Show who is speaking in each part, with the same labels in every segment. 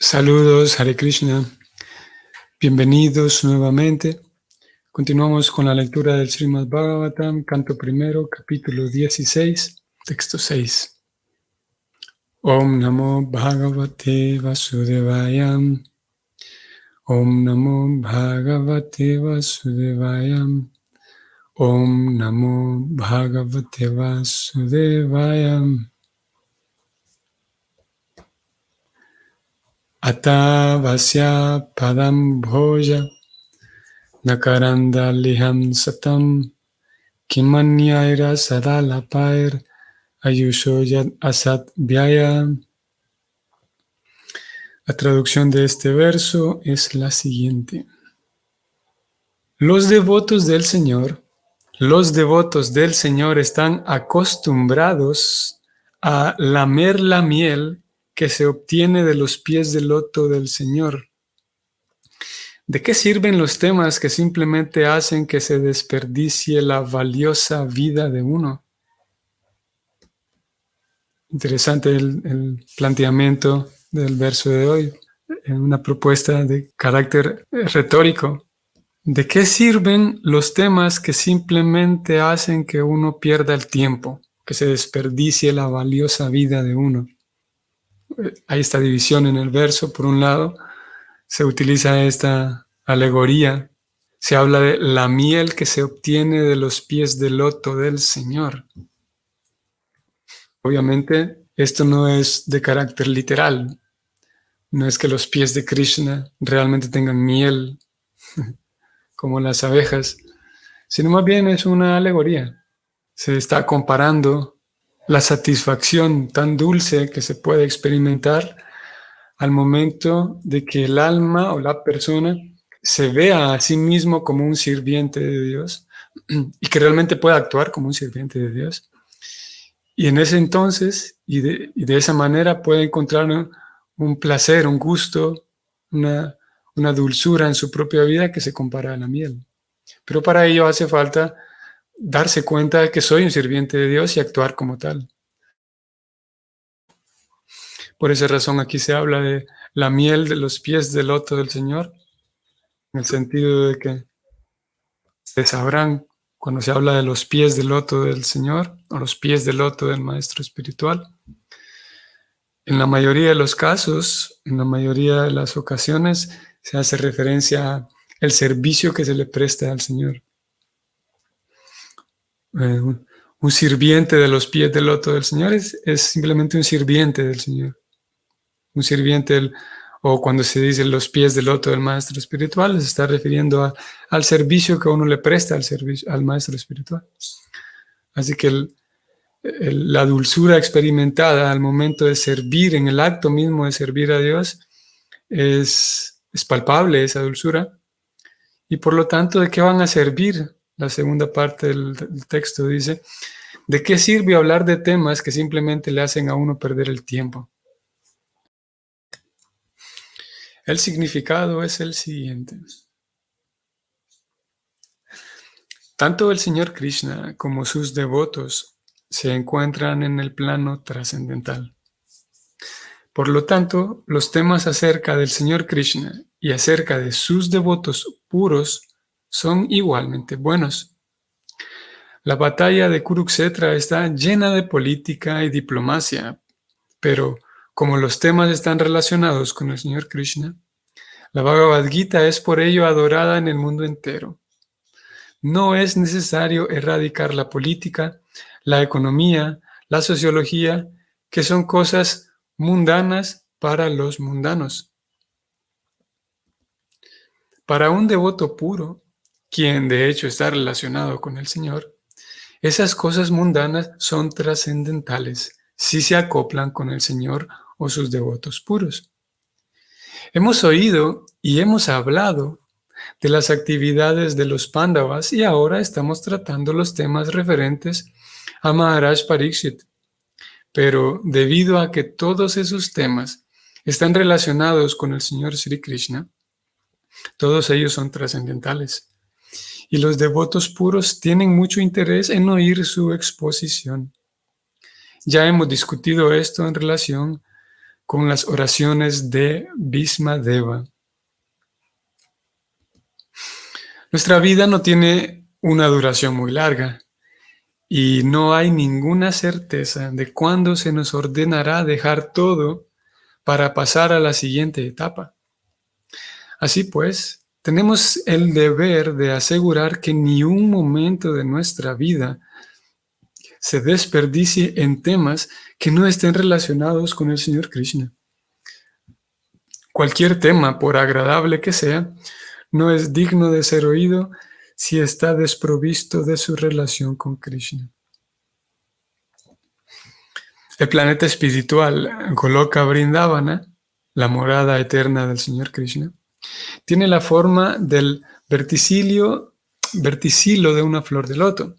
Speaker 1: Saludos, Hare Krishna. Bienvenidos nuevamente. Continuamos con la lectura del Srimad Bhagavatam, canto primero, capítulo 16, texto 6. Om Namo Bhagavate Vasudevaya. Om Namo Bhagavate Vasudevaya. Om Namo Bhagavate Vasudevaya. Atavasya Padam Bhoja Nakaranda Liham Satam Kimanyaira Sadalapair Ayushoyat Asat Vyaya. La traducción de este verso es la siguiente. Los devotos del Señor están acostumbrados a lamer la miel que se obtiene de los pies del loto del Señor. ¿De qué sirven los temas que simplemente hacen que se desperdicie la valiosa vida de uno? Interesante el planteamiento del verso de hoy, una propuesta de carácter retórico. ¿De qué sirven los temas que simplemente hacen que uno pierda el tiempo, que se desperdicie la valiosa vida de uno? Hay esta división en el verso. Por un lado, se utiliza esta alegoría. Se habla de la miel que se obtiene de los pies del loto del Señor. Obviamente, esto no es de carácter literal. No es que los pies de Krishna realmente tengan miel como las abejas, sino más bien es una alegoría. Se está comparando la satisfacción tan dulce que se puede experimentar al momento de que el alma o la persona se vea a sí mismo como un sirviente de Dios y que realmente pueda actuar como un sirviente de Dios. Y en ese entonces, y de esa manera puede encontrar un placer, un gusto, una dulzura en su propia vida que se compara a la miel. Pero para ello hace falta darse cuenta de que soy un sirviente de Dios y actuar como tal. Por esa razón aquí se habla de la miel de los pies del loto del Señor, en el sentido de que ustedes sabrán cuando se habla de los pies del loto del Señor o los pies del loto del Maestro Espiritual. En la mayoría de los casos, en la mayoría de las ocasiones, se hace referencia al servicio que se le presta al Señor. Un sirviente de los pies del loto del Señor es simplemente un sirviente del Señor. Un sirviente, o cuando se dice los pies del loto del Maestro Espiritual, se está refiriendo al servicio que uno le presta al Maestro Espiritual. Así que la dulzura experimentada al momento de servir, en el acto mismo de servir a Dios, es palpable esa dulzura. Y por lo tanto, ¿de qué van a servir? La segunda parte del texto dice, ¿de qué sirve hablar de temas que simplemente le hacen a uno perder el tiempo? El significado es el siguiente. Tanto el Señor Krishna como sus devotos se encuentran en el plano trascendental. Por lo tanto, los temas acerca del Señor Krishna y acerca de sus devotos puros son igualmente buenos. La batalla de Kurukshetra está llena de política y diplomacia, pero como los temas están relacionados con el Señor Krishna, la Bhagavad Gita es por ello adorada en el mundo entero. No es necesario erradicar la política, la economía, la sociología, que son cosas mundanas para los mundanos. Para un devoto puro, quien de hecho está relacionado con el Señor, esas cosas mundanas son trascendentales si se acoplan con el Señor o sus devotos puros. Hemos oído y hemos hablado de las actividades de los Pándavas y ahora estamos tratando los temas referentes a Maharaj Parikshit. Pero debido a que todos esos temas están relacionados con el Señor Sri Krishna, todos ellos son trascendentales. Y los devotos puros tienen mucho interés en oír su exposición. Ya hemos discutido esto en relación con las oraciones de Bhisma Deva. Nuestra vida no tiene una duración muy larga y no hay ninguna certeza de cuándo se nos ordenará dejar todo para pasar a la siguiente etapa. Así pues, tenemos el deber de asegurar que ni un momento de nuestra vida se desperdicie en temas que no estén relacionados con el Señor Krishna. Cualquier tema, por agradable que sea, no es digno de ser oído si está desprovisto de su relación con Krishna. El planeta espiritual Goloka Vrindavana, la morada eterna del Señor Krishna, tiene la forma del verticilo de una flor de loto.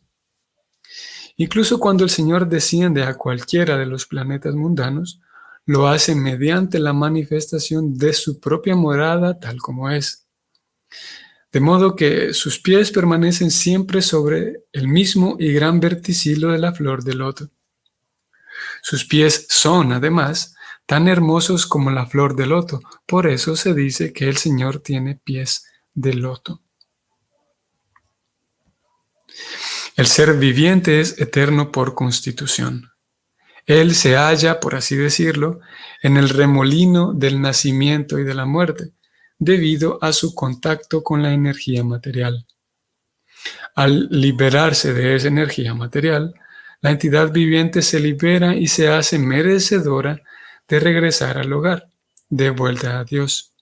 Speaker 1: Incluso cuando el Señor desciende a cualquiera de los planetas mundanos, lo hace mediante la manifestación de su propia morada tal como es. De modo que sus pies permanecen siempre sobre el mismo y gran verticilo de la flor de loto. Sus pies son, además, tan hermosos como la flor de loto. Por eso se dice que el Señor tiene pies de loto. El ser viviente es eterno por constitución. Él se halla, por así decirlo, en el remolino del nacimiento y de la muerte, debido a su contacto con la energía material. Al liberarse de esa energía material, la entidad viviente se libera y se hace merecedora de regresar al hogar, de vuelta a Dios.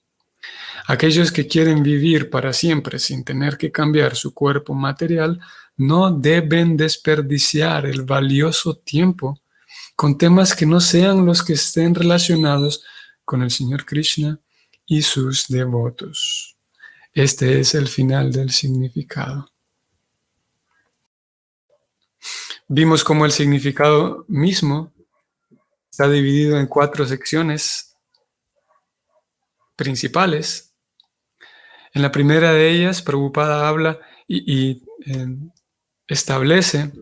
Speaker 1: Aquellos que quieren vivir para siempre sin tener que cambiar su cuerpo material no deben desperdiciar el valioso tiempo con temas que no sean los que estén relacionados con el Señor Krishna y sus devotos. Este es el final del significado. Vimos cómo el significado mismo está dividido en 4 secciones principales. En la primera de ellas, Prabhupada habla y establece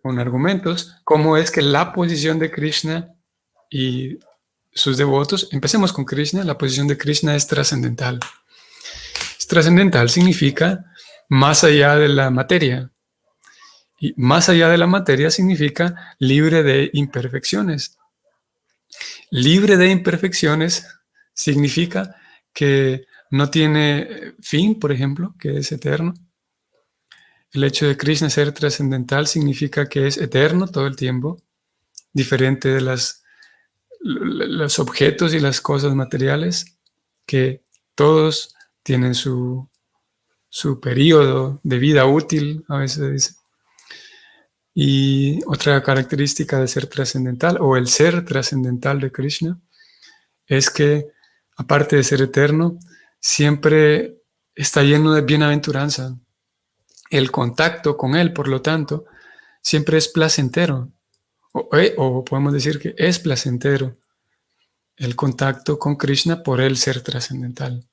Speaker 1: con argumentos cómo es que la posición de Krishna y sus devotos, empecemos con Krishna, la posición de Krishna es trascendental. Trascendental significa más allá de la materia. Y más allá de la materia significa libre de imperfecciones. Libre de imperfecciones significa que no tiene fin, por ejemplo, que es eterno. El hecho de Krishna ser trascendental significa que es eterno todo el tiempo, diferente de los objetos y las cosas materiales, que todos tienen su periodo de vida útil, a veces se dice. Y otra característica de ser trascendental, o el ser trascendental de Krishna, es que, aparte de ser eterno, siempre está lleno de bienaventuranza. El contacto con Él, por lo tanto, siempre es placentero. O podemos decir que es placentero el contacto con Krishna por el ser trascendental.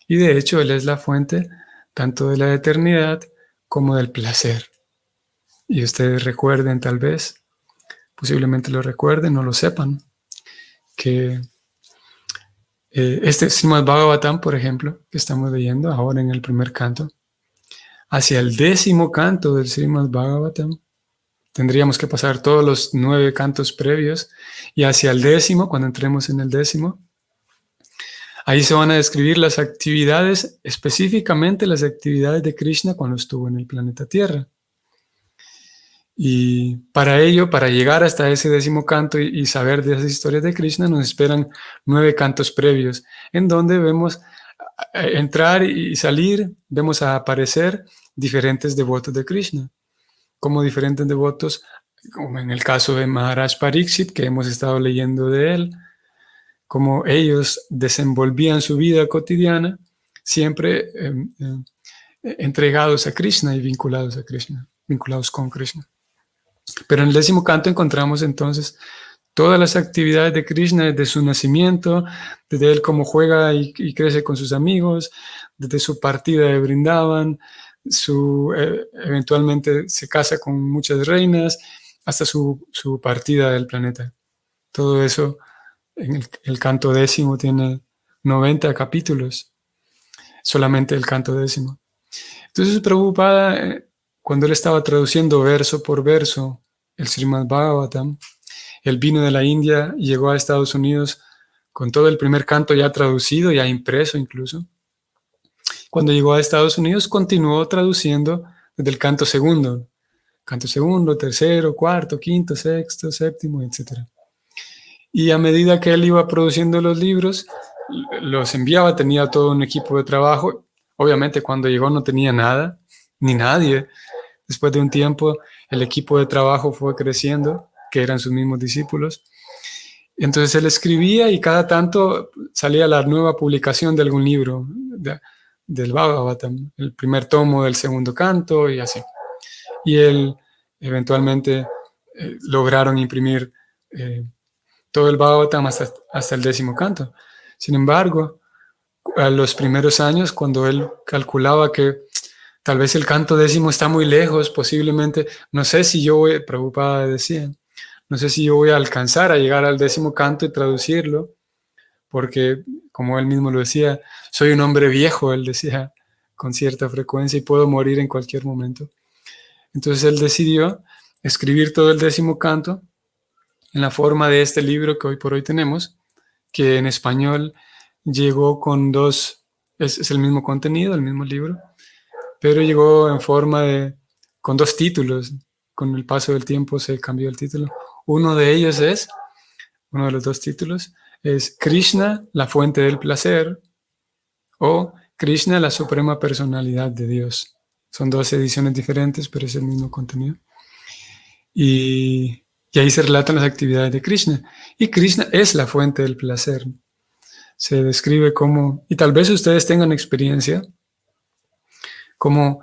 Speaker 1: Y de hecho, Él es la fuente tanto de la eternidad como del placer. Y ustedes recuerden tal vez, posiblemente lo recuerden o lo sepan, que este Srimad Bhagavatam, por ejemplo, que estamos leyendo ahora en el primer canto, hacia el 10º canto del Srimad Bhagavatam, tendríamos que pasar todos los 9 cantos previos, y hacia el 10º, cuando entremos en el 10º, ahí se van a describir las actividades, específicamente las actividades de Krishna cuando estuvo en el planeta Tierra. Y para ello, para llegar hasta ese 10º canto y saber de esas historias de Krishna, nos esperan 9 cantos previos, en donde vemos entrar y salir, vemos aparecer diferentes devotos de Krishna, como diferentes devotos, como en el caso de Maharaj Pariksit, que hemos estado leyendo de él, como ellos desenvolvían su vida cotidiana, siempre entregados a Krishna y vinculados a Krishna, vinculados con Krishna. Pero en el 10º canto encontramos entonces todas las actividades de Krishna desde su nacimiento, desde él cómo juega y crece con sus amigos, desde su partida de Vrindavan, eventualmente se casa con muchas reinas, hasta su partida del planeta. Todo eso, en el canto décimo tiene 90 capítulos, solamente el canto décimo. Entonces, Prabhupada, cuando él estaba traduciendo verso por verso el Srimad Bhagavatam, él vino de la India y llegó a Estados Unidos con todo el primer canto ya traducido, ya impreso incluso. Cuando llegó a Estados Unidos, continuó traduciendo desde el canto segundo, tercero, cuarto, quinto, sexto, séptimo, etc. Y a medida que él iba produciendo los libros, los enviaba, tenía todo un equipo de trabajo. Obviamente cuando llegó no tenía nada, ni nadie. Después de un tiempo, el equipo de trabajo fue creciendo, que eran sus mismos discípulos. Entonces él escribía y cada tanto salía la nueva publicación de algún libro del Bhagavatam, el primer tomo del segundo canto y así. Y él eventualmente lograron imprimir todo el Bhagavatam hasta el décimo canto. Sin embargo, a los primeros años, cuando él calculaba que tal vez el canto décimo está muy lejos, posiblemente, no sé si yo voy, Prabhupada decía, no sé si yo voy a alcanzar a llegar al décimo canto y traducirlo, porque, como él mismo lo decía, soy un hombre viejo, él decía con cierta frecuencia, y puedo morir en cualquier momento. Entonces él decidió escribir todo el décimo canto en la forma de este libro que hoy por hoy tenemos, que en español llegó con es el mismo contenido, el mismo libro, pero llegó en forma con dos títulos. Con el paso del tiempo se cambió el título. Uno de ellos uno de los dos títulos, es Krishna, la fuente del placer, o Krishna, la suprema personalidad de Dios. Son dos ediciones diferentes, pero es el mismo contenido. Y ahí se relatan las actividades de Krishna. Y Krishna es la fuente del placer. Se describe como, y tal vez ustedes tengan experiencia, como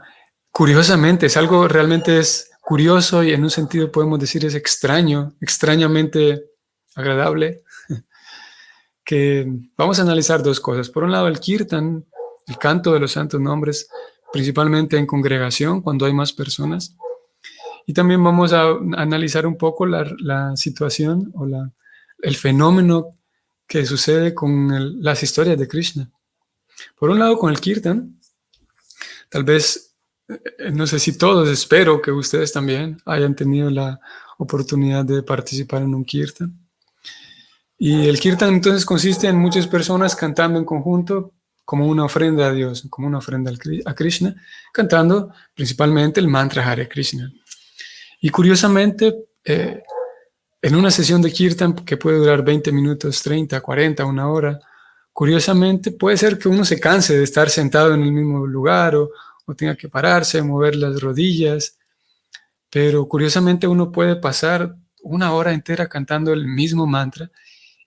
Speaker 1: curiosamente, es algo realmente es curioso y en un sentido podemos decir es extraño, extrañamente agradable, que vamos a analizar dos cosas. Por un lado, el kirtan, el canto de los santos nombres, principalmente en congregación, cuando hay más personas. Y también vamos a analizar un poco la situación o el fenómeno que sucede con las historias de Krishna. Por un lado, con el kirtan, tal vez, no sé si todos, espero que ustedes también hayan tenido la oportunidad de participar en un kirtan. Y el kirtan entonces consiste en muchas personas cantando en conjunto como una ofrenda a Dios, como una ofrenda a Krishna, cantando principalmente el mantra Hare Krishna. Y curiosamente, en una sesión de kirtan que puede durar 20 minutos, 30, 40, una hora, curiosamente puede ser que uno se canse de estar sentado en el mismo lugar o tenga que pararse, mover las rodillas, pero curiosamente uno puede pasar una hora entera cantando el mismo mantra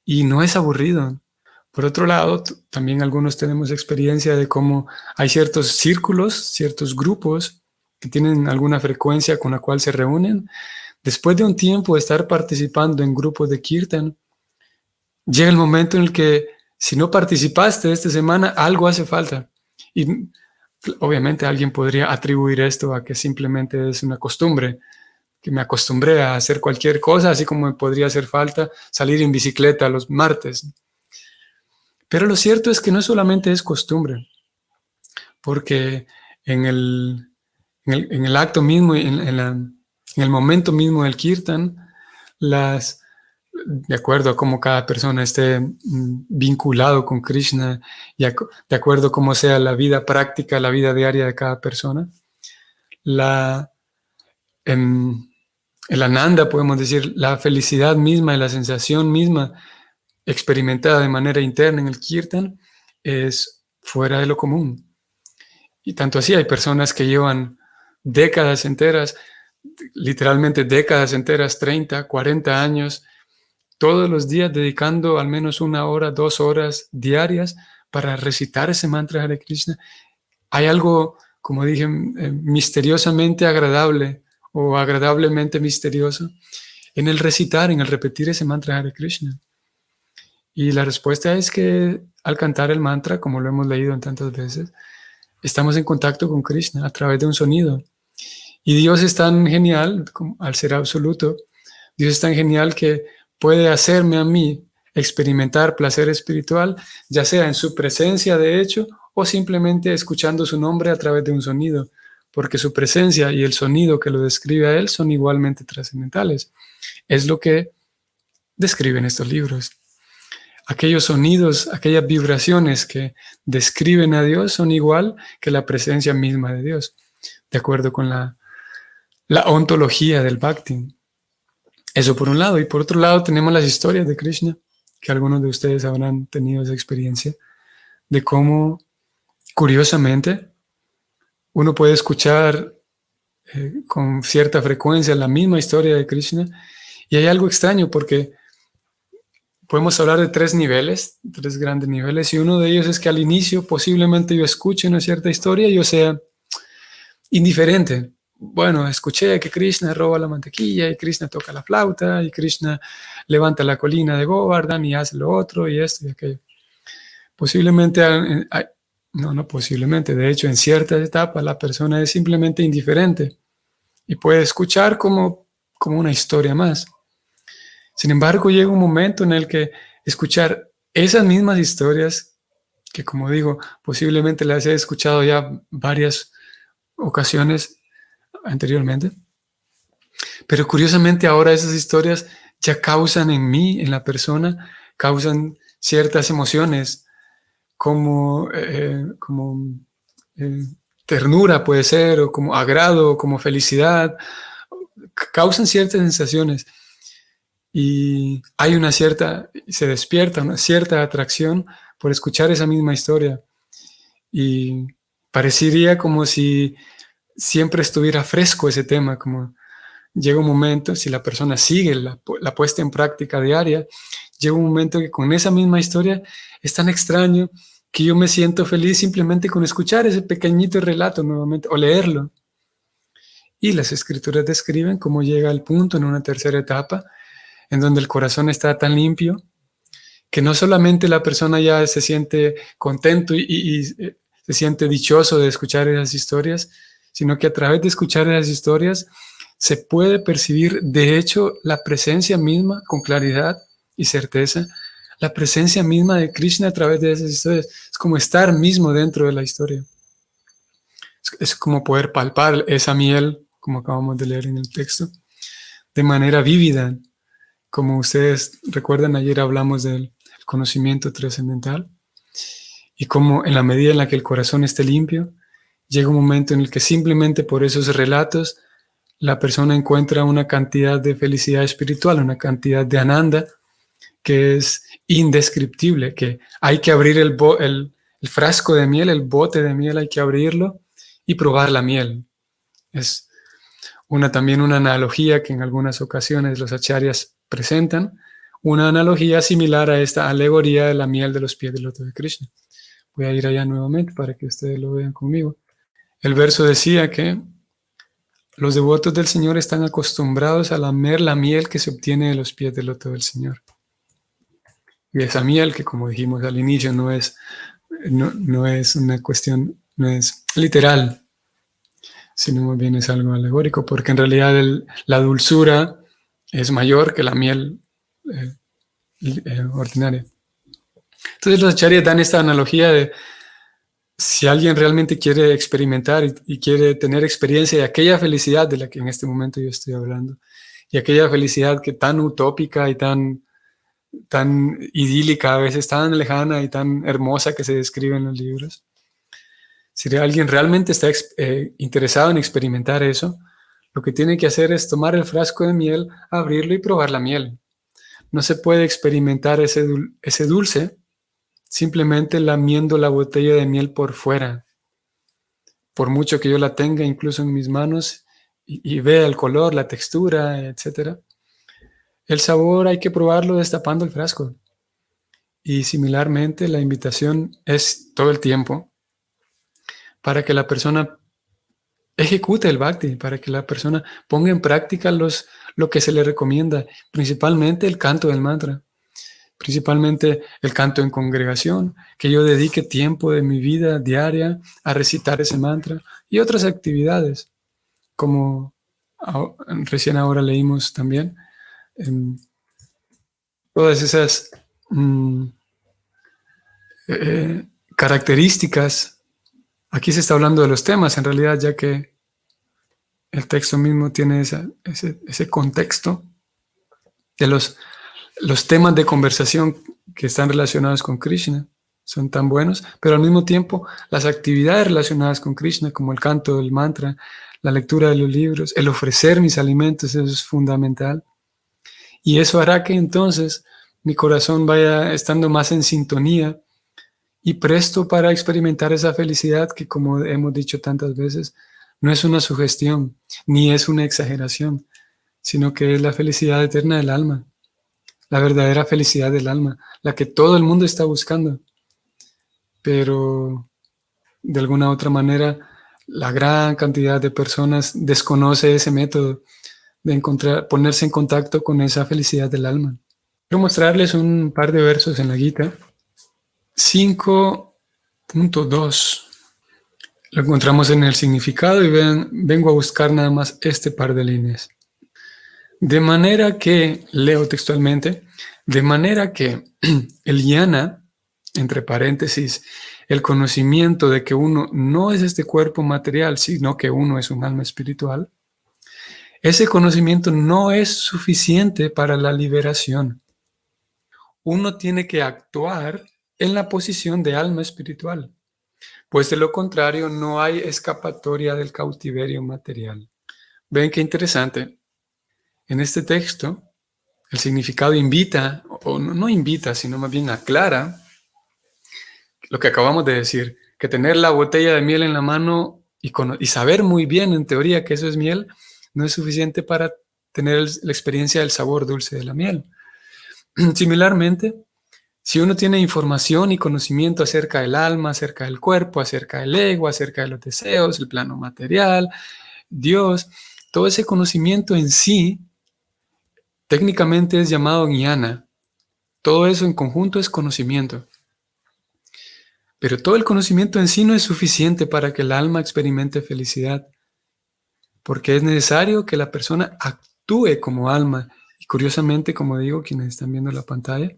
Speaker 1: y no es aburrido. Por otro lado, también algunos tenemos experiencia de cómo hay ciertos círculos, ciertos grupos que tienen alguna frecuencia con la cual se reúnen. Después de un tiempo de estar participando en grupos de kirtan, llega el momento en el que si no participaste esta semana, algo hace falta. Y obviamente alguien podría atribuir esto a que simplemente es una costumbre, que me acostumbré a hacer cualquier cosa, así como me podría hacer falta salir en bicicleta los martes. Pero lo cierto es que no solamente es costumbre, porque en el acto mismo, en el momento mismo del kirtan, de acuerdo a cómo cada persona esté vinculado con Krishna y de acuerdo a cómo sea la vida práctica, la vida diaria de cada persona, el ananda, podemos decir, la felicidad misma y la sensación misma experimentada de manera interna en el kirtan es fuera de lo común. Y tanto así hay personas que llevan décadas enteras, literalmente décadas enteras, 30, 40 años, todos los días dedicando al menos una hora, 2 horas diarias para recitar ese mantra Hare Krishna. Hay algo, como dije, misteriosamente agradable o agradablemente misterioso en el recitar, en el repetir ese mantra Hare Krishna. Y la respuesta es que al cantar el mantra, como lo hemos leído en tantas veces, estamos en contacto con Krishna a través de un sonido. Y Dios es tan genial, al ser absoluto, Dios es tan genial que puede hacerme a mí experimentar placer espiritual, ya sea en su presencia de hecho o simplemente escuchando su nombre a través de un sonido, porque su presencia y el sonido que lo describe a él son igualmente trascendentales. Es lo que describen estos libros. Aquellos sonidos, aquellas vibraciones que describen a Dios son igual que la presencia misma de Dios, de acuerdo con la ontología del Bhakti. Eso por un lado. Y por otro lado tenemos las historias de Krishna, que algunos de ustedes habrán tenido esa experiencia, de cómo, curiosamente, uno puede escuchar con cierta frecuencia la misma historia de Krishna. Y hay algo extraño porque podemos hablar de tres grandes niveles, y uno de ellos es que al inicio posiblemente yo escuche una cierta historia y yo sea indiferente. Bueno, escuché que Krishna roba la mantequilla y Krishna toca la flauta y Krishna levanta la colina de Govardhan y hace lo otro y esto y aquello. Posiblemente, no posiblemente, de hecho en ciertas etapas la persona es simplemente indiferente y puede escuchar como una historia más. Sin embargo, llega un momento en el que escuchar esas mismas historias, que como digo, posiblemente las he escuchado ya varias ocasiones anteriormente, pero curiosamente ahora esas historias ya causan en mí, en la persona, causan ciertas emociones como ternura puede ser, o como agrado, o como felicidad, causan ciertas sensaciones y hay se despierta una cierta atracción por escuchar esa misma historia y parecería como si siempre estuviera fresco ese tema, como llega un momento, si la persona sigue la puesta en práctica diaria, llega un momento que con esa misma historia es tan extraño que yo me siento feliz simplemente con escuchar ese pequeñito relato nuevamente o leerlo. Y las escrituras describen cómo llega el punto en una tercera etapa en donde el corazón está tan limpio que no solamente la persona ya se siente contento y se siente dichoso de escuchar esas historias, sino que a través de escuchar esas historias se puede percibir, de hecho, la presencia misma con claridad y certeza, la presencia misma de Krishna a través de esas historias. Es como estar mismo dentro de la historia. Es como poder palpar esa miel, como acabamos de leer en el texto, de manera vívida. Como ustedes recuerdan, ayer hablamos del conocimiento trascendental y cómo en la medida en la que el corazón esté limpio, llega un momento en el que simplemente por esos relatos la persona encuentra una cantidad de felicidad espiritual, una cantidad de ananda que es indescriptible, que hay que abrir el frasco de miel, el bote de miel, hay que abrirlo y probar la miel. Es también una analogía que en algunas ocasiones los acharyas presentan, una analogía similar a esta alegoría de la miel de los pies del loto de Krishna. Voy a ir allá nuevamente para que ustedes lo vean conmigo. El verso decía que los devotos del Señor están acostumbrados a lamer la miel que se obtiene de los pies del loto del Señor. Y esa miel, que como dijimos al inicio, no es una cuestión, no es literal, sino más bien es algo alegórico, porque en realidad la dulzura es mayor que la miel ordinaria. Entonces los acharyas dan esta analogía de si alguien realmente quiere experimentar y quiere tener experiencia de aquella felicidad de la que en este momento yo estoy hablando, y aquella felicidad que tan utópica y tan idílica, a veces tan lejana y tan hermosa que se describe en los libros. Si alguien realmente está interesado en experimentar eso, lo que tiene que hacer es tomar el frasco de miel, abrirlo y probar la miel. No se puede experimentar ese dulce simplemente lamiendo la botella de miel por fuera. Por mucho que yo la tenga incluso en mis manos y vea el color, la textura, etc. El sabor hay que probarlo destapando el frasco. Y similarmente la invitación es todo el tiempo para que la persona ejecute el bhakti, para que la persona ponga en práctica lo que se le recomienda, principalmente el canto del mantra, principalmente el canto en congregación, que yo dedique tiempo de mi vida diaria a recitar ese mantra y otras actividades, como recién ahora leímos también. todas esas mm, eh, características. Aquí se está hablando de los temas, en realidad, ya que el texto mismo tiene ese contexto de los temas de conversación que están relacionados con Krishna. Son tan buenos, pero al mismo tiempo las actividades relacionadas con Krishna, como el canto del mantra, la lectura de los libros, el ofrecer mis alimentos, eso es fundamental. Y eso hará que entonces mi corazón vaya estando más en sintonía y presto para experimentar esa felicidad que, como hemos dicho tantas veces, no es una sugestión ni es una exageración, sino que es la felicidad eterna del alma, la verdadera felicidad del alma, la que todo el mundo está buscando, pero de alguna otra manera la gran cantidad de personas desconoce ese método de encontrar, ponerse en contacto con esa felicidad del alma. Quiero mostrarles un par de versos en la Gita. 5.2. Lo encontramos en el significado y vengo a buscar nada más este par de líneas. De manera que, leo textualmente, de manera que el jnana, entre paréntesis, el conocimiento de que uno no es este cuerpo material, sino que uno es un alma espiritual, ese conocimiento no es suficiente para la liberación. Uno tiene que actuar en la posición de alma espiritual, pues de lo contrario no hay escapatoria del cautiverio material. Ven qué interesante. En este texto, el significado invita, o no invita, sino más bien aclara lo que acabamos de decir, que tener la botella de miel en la mano y saber muy bien en teoría que eso es miel, no es suficiente para tener la experiencia del sabor dulce de la miel. Similarmente, si uno tiene información y conocimiento acerca del alma, acerca del cuerpo, acerca del ego, acerca de los deseos, el plano material, Dios, todo ese conocimiento en sí, técnicamente es llamado jnana. Todo eso en conjunto es conocimiento. Pero todo el conocimiento en sí no es suficiente para que el alma experimente felicidad, porque es necesario que la persona actúe como alma. Y curiosamente, como digo, quienes están viendo la pantalla,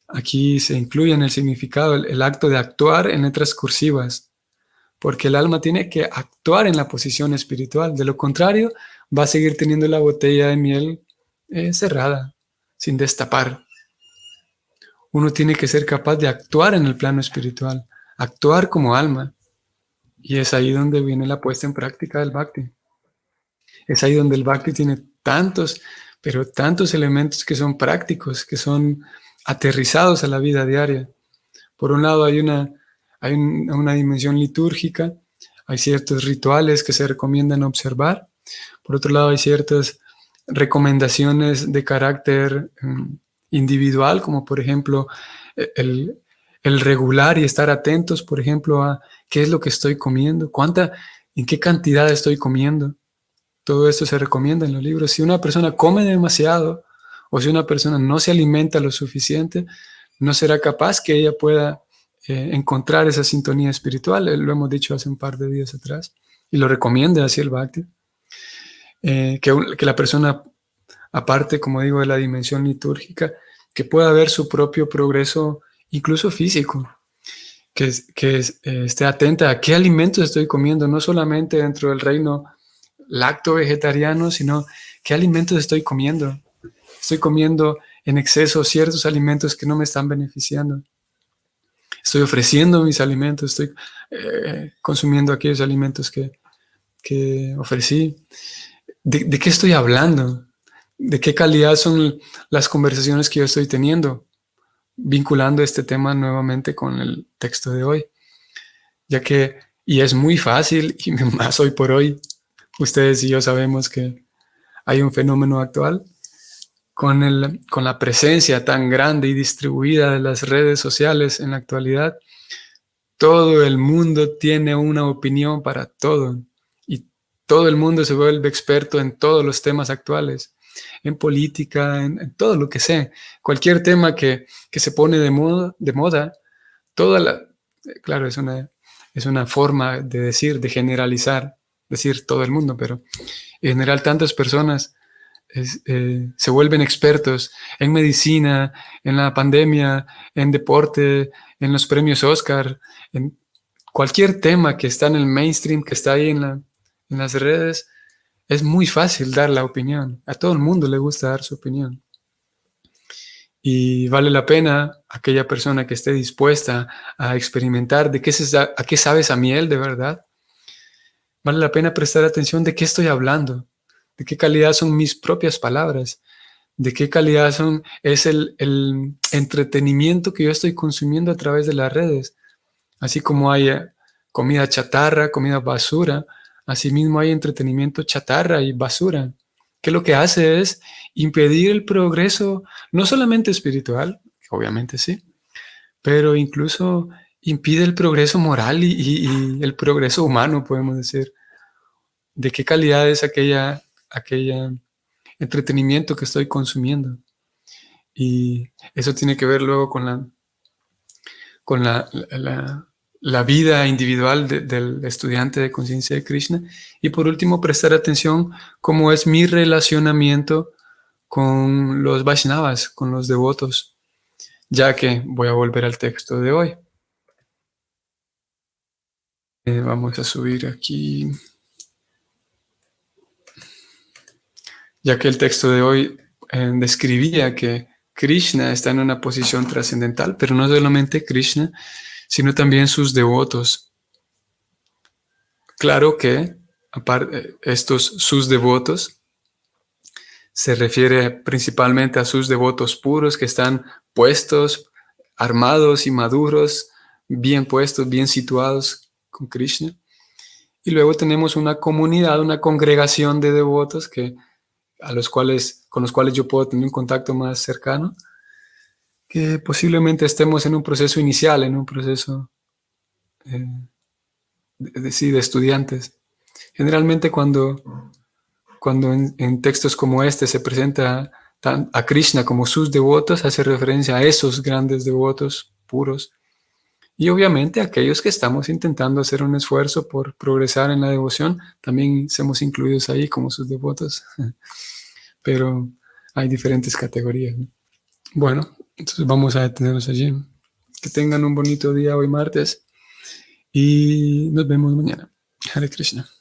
Speaker 1: aquí se incluye en el significado el acto de actuar en letras cursivas, porque el alma tiene que actuar en la posición espiritual. De lo contrario, va a seguir teniendo la botella de miel cerrada, sin destapar. Uno tiene que ser capaz de actuar en el plano espiritual, actuar como alma. Y es ahí donde viene la puesta en práctica del bhakti. Es ahí donde el bhakti tiene tantos, pero tantos elementos que son prácticos, que son aterrizados a la vida diaria. Por un lado hay una dimensión litúrgica, hay ciertos rituales que se recomiendan observar. Por otro lado hay ciertas recomendaciones de carácter individual, como por ejemplo el, el regular y estar atentos, por ejemplo, a qué es lo que estoy comiendo, en qué cantidad estoy comiendo. Todo esto se recomienda en los libros. Si una persona come demasiado o si una persona no se alimenta lo suficiente, no será capaz que ella pueda encontrar esa sintonía espiritual. Lo hemos dicho hace un par de días atrás y lo recomienda así el Bhakti. Que la persona, aparte, como digo, de la dimensión litúrgica, que pueda ver su propio progreso, incluso físico, que esté atenta a qué alimentos estoy comiendo, no solamente dentro del reino lacto vegetariano, sino qué alimentos estoy comiendo. Estoy comiendo en exceso ciertos alimentos que no me están beneficiando. Estoy ofreciendo mis alimentos, estoy consumiendo aquellos alimentos que ofrecí. ¿De qué estoy hablando? ¿De qué calidad son las conversaciones que yo estoy teniendo? Vinculando este tema nuevamente con el texto de hoy, ya que, y es muy fácil, y más hoy por hoy, ustedes y yo sabemos que hay un fenómeno actual con la presencia tan grande y distribuida de las redes sociales en la actualidad. Todo el mundo tiene una opinión para todo y todo el mundo se vuelve experto en todos los temas actuales, en política, en todo lo que sea. Cualquier tema que se pone de moda, toda la, claro, es una forma de decir, de generalizar, decir todo el mundo, pero en general tantas personas se vuelven expertos en medicina, en la pandemia, en deporte, en los premios Oscar, en cualquier tema que está en el mainstream, que está ahí en las redes. Es muy fácil dar la opinión. A todo el mundo le gusta dar su opinión. Y vale la pena aquella persona que esté dispuesta a experimentar a qué sabe esa miel de verdad. Vale la pena prestar atención de qué estoy hablando, de qué calidad son mis propias palabras, de qué calidad es el entretenimiento que yo estoy consumiendo a través de las redes. Así como hay comida chatarra, comida basura, asimismo hay entretenimiento chatarra y basura, que lo que hace es impedir el progreso, no solamente espiritual, que obviamente sí, pero incluso impide el progreso moral y el progreso humano, podemos decir. ¿De qué calidad es aquella entretenimiento que estoy consumiendo? Y eso tiene que ver luego con la vida individual del estudiante de conciencia de Krishna. Y por último, prestar atención cómo es mi relacionamiento con los Vaishnavas, con los devotos, ya que voy a volver al texto de hoy. Vamos a subir aquí, ya que el texto de hoy describía que Krishna está en una posición trascendental, pero no solamente Krishna, sino también sus devotos. Claro que sus devotos se refiere principalmente a sus devotos puros que están puestos, armados y maduros, bien puestos, bien situados con Krishna. Y luego tenemos una comunidad, una congregación de devotos con los cuales yo puedo tener un contacto más cercano, que posiblemente estemos en un proceso inicial, en un proceso de estudiantes. Generalmente cuando en textos como este se presenta a Krishna como sus devotos, hace referencia a esos grandes devotos puros. Y obviamente aquellos que estamos intentando hacer un esfuerzo por progresar en la devoción, también somos incluidos ahí como sus devotos. Pero hay diferentes categorías, ¿no? Bueno, entonces vamos a detenernos allí. Que tengan un bonito día hoy martes y nos vemos mañana. Hare Krishna.